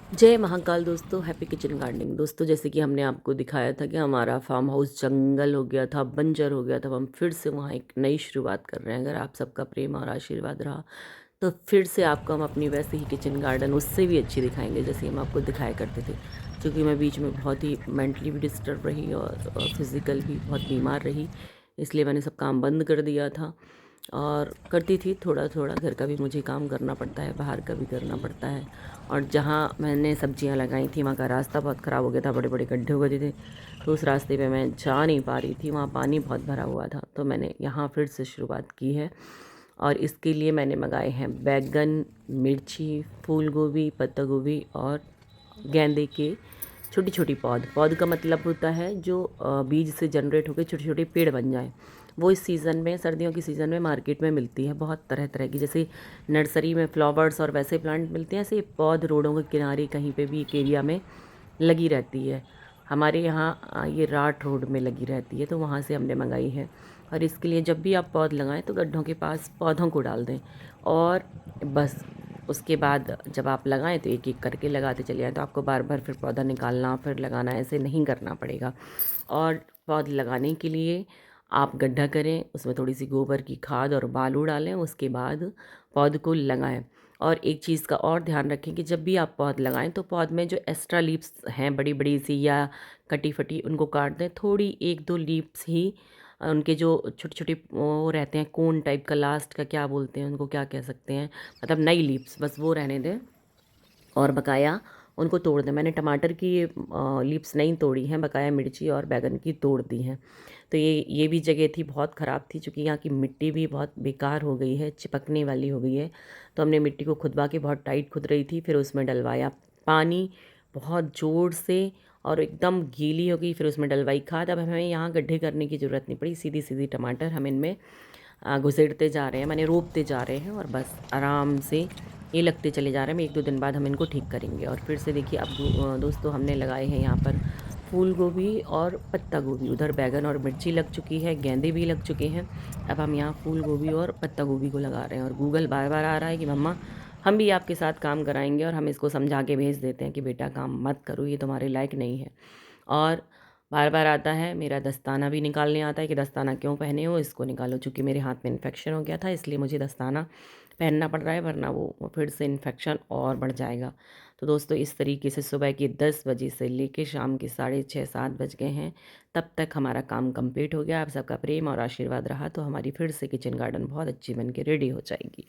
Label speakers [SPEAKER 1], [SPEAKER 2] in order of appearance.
[SPEAKER 1] जय महाकाल दोस्तों, happy kitchen gardening. दोस्तों, जैसे कि हमने आपको दिखाया था कि हमारा फार्म हाउस जंगल हो गया था, बंजर हो गया था। अब हम फिर से वहाँ एक नई शुरुआत कर रहे हैं। अगर आप सबका प्रेम और आशीर्वाद रहा तो फिर से आपको हम अपनी वैसे ही किचन गार्डन उससे भी अच्छी दिखाएंगे जैसे हम आपको दिखाया करते थे। क्योंकि मैं बीच में बहुत ही मेंटली भी डिस्टर्ब रही और फिज़िकल भी बहुत बीमार रही, इसलिए मैंने सब काम बंद कर दिया था। और करती थी थोड़ा थोड़ा, घर का भी मुझे काम करना पड़ता है, बाहर का भी करना पड़ता है। और जहाँ मैंने सब्जियां लगाई थी वहाँ का रास्ता बहुत ख़राब हो गया था, बड़े बड़े गड्ढे हो गए थे। तो उस रास्ते पे मैं जा नहीं पा रही थी, वहाँ पानी बहुत भरा हुआ था। तो मैंने यहाँ फिर से शुरुआत की है। और इसके लिए मैंने मंगाए हैं बैगन, मिर्ची, फूल गोभी, पत्ता गोभी और गेंदे के छोटी छोटी पौध। पौध का मतलब होता है जो बीज से जनरेट होकर छोटे छोटे पेड़ बन जाएं। वो इस सीज़न में, सर्दियों की सीज़न में मार्केट में मिलती है बहुत तरह तरह की। जैसे नर्सरी में फ्लावर्स और वैसे प्लांट मिलते हैं, ऐसे पौध रोडों के किनारे कहीं पे भी एक एरिया में लगी रहती है। हमारे यहाँ ये राट रोड में लगी रहती है, तो वहाँ से हमने मंगाई है। और इसके लिए जब भी आप पौध लगाएं तो गड्ढों के पास पौधों को डाल दें। और बस उसके बाद जब आप लगाएं तो एक एक करके लगाते चले जाएं, तो आपको बार बार फिर पौधा निकालना फिर लगाना ऐसे नहीं करना पड़ेगा। और पौध लगाने के लिए आप गड्ढा करें, उसमें थोड़ी सी गोबर की खाद और बालू डालें, उसके बाद पौध को लगाएं। और एक चीज़ का और ध्यान रखें कि जब भी आप पौध लगाएं तो पौध में जो एक्स्ट्रा लीव्स हैं बड़ी बड़ी सी या कटी फटी, उनको काट दें। थोड़ी एक दो लीव्स ही उनके जो छोटे छोटे वो रहते हैं, कोन टाइप का, लास्ट का क्या बोलते हैं उनको, क्या कह सकते हैं, मतलब नई लीव्स, बस वो रहने दें। और बकाया उनको तोड़ दें। मैंने टमाटर की लीव्स नहीं तोड़ी हैं, बकाया मिर्ची और बैगन की तोड़ दी हैं। तो ये भी जगह थी बहुत ख़राब थी, चूँकि यहाँ की मिट्टी भी बहुत बेकार हो गई है, चिपकने वाली हो गई है। तो हमने मिट्टी को खुदवा के, बहुत टाइट खुद रही थी, फिर उसमें डलवाया पानी बहुत ज़ोर से, और एकदम गीली हो गई। फिर उसमें डलवाई खाद। अब हमें यहाँ गड्ढे करने की ज़रूरत नहीं पड़ी, सीधी सीधी टमाटर हम इनमें घुसेड़ते जा रहे हैं, माने रोपते जा रहे हैं, और बस आराम से ये लगते चले जा रहे हैं। 1-2 दिन बाद हम इनको ठीक करेंगे। और फिर से देखिए, अब दोस्तों हमने लगाए हैं यहाँ पर फूल गोभी और पत्ता गोभी। उधर बैगन और मिर्ची लग चुकी है, गेंदे भी लग चुके हैं। अब हम यहाँ फूल गोभी और पत्ता गोभी को लगा रहे हैं। और गूगल बार बार आ रहा है कि मम्मा हम भी आपके साथ काम कराएंगे, और हम इसको समझा के भेज देते हैं कि बेटा काम मत करो, ये तुम्हारे लायक नहीं है। और बार बार आता है, मेरा दस्ताना भी निकालने आता है कि दस्ताना क्यों पहने हो, इसको निकालो। चूँकि मेरे हाथ में इन्फेक्शन हो गया था, इसलिए मुझे दस्ताना पहनना पड़ रहा है, वरना वो फिर से इन्फेक्शन और बढ़ जाएगा। तो दोस्तों, इस तरीके से सुबह के 10 बजे से लेके शाम के 6:30-7 बज गए हैं, तब तक हमारा काम कंप्लीट हो गया। आप सबका प्रेम और आशीर्वाद रहा तो हमारी फिर से किचन गार्डन बहुत अच्छी बन के रेडी हो जाएगी।